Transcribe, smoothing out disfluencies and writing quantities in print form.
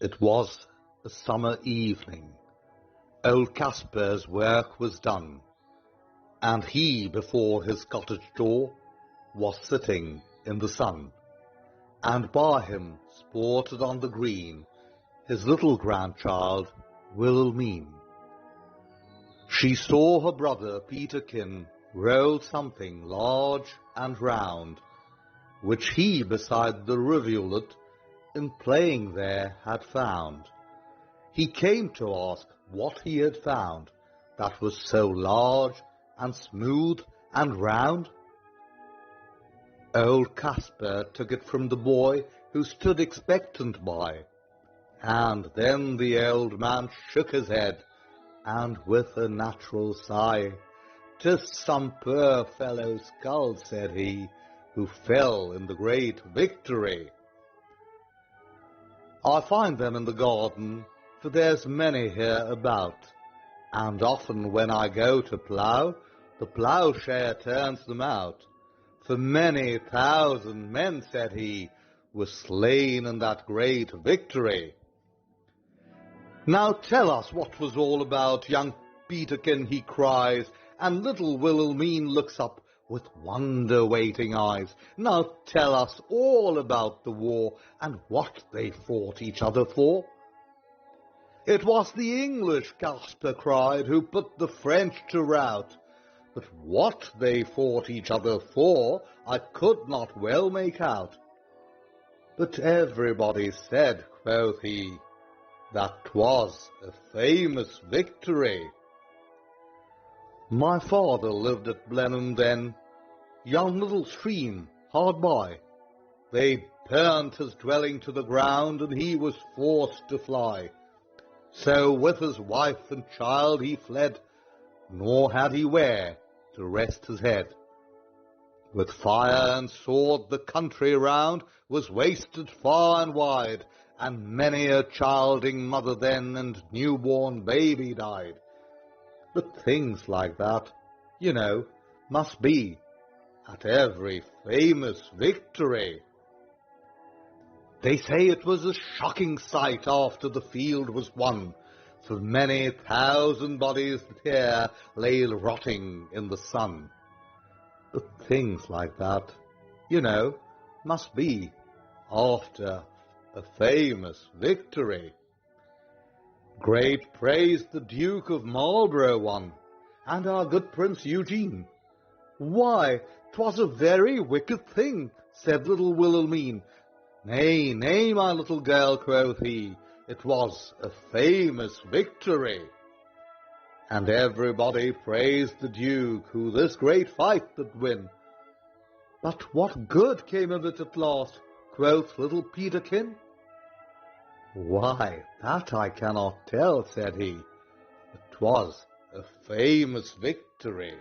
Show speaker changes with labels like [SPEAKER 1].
[SPEAKER 1] It was a summer evening. Old Caspar's work was done, and he before his cottage door was sitting in the sun, and by him sported on the green his little grandchild Wilhelmine. She saw her brother Peterkin roll something large and round, which he beside the rivulet in playing there had found. He came to ask what he had found that was so large and smooth and round. Old Caspar took it from the boy who stood expectant by, and then the old man shook his head, and with a natural sigh, "'Tis some poor fellow's skull," said he, "who fell in the great victory. I find them in the garden, for there's many here about, and often when I go to plough, the ploughshare turns them out. For many thousand men," said he, "were slain in that great victory." "Now tell us what was all about, young Peterkin," he cries, and little Wilhelmine looks up with wonder-waiting eyes. "Now tell us all about the war, and what they fought each other for." "It was the English," Caspar cried, "who put the French to rout. But what they fought each other for, I could not well make out." "But everybody said," quoth he, "that 'twas a famous victory." "My father lived at Blenheim then, yon little stream hard by. They burnt his dwelling to the ground, and he was forced to fly. So with his wife and child he fled, nor had he where to rest his head. With fire and sword the country round was wasted far and wide, and many a childing mother then and newborn baby died. But things like that, you know, must be at every famous victory. They say it was a shocking sight after the field was won, for many thousand bodies here lay rotting in the sun. But things like that, you know, must be after a famous victory. Great praise the Duke of Marlborough won, and our good Prince Eugene. "Why, 'twas a very wicked thing," said little Wilhelmine. "Nay, nay, my little girl," quoth he, "it was a famous victory." And everybody praised the Duke, who this great fight did win. "But what good came of it at last?" quoth little Peterkin. "Why, that I cannot tell," said he, "but 'twas a famous victory."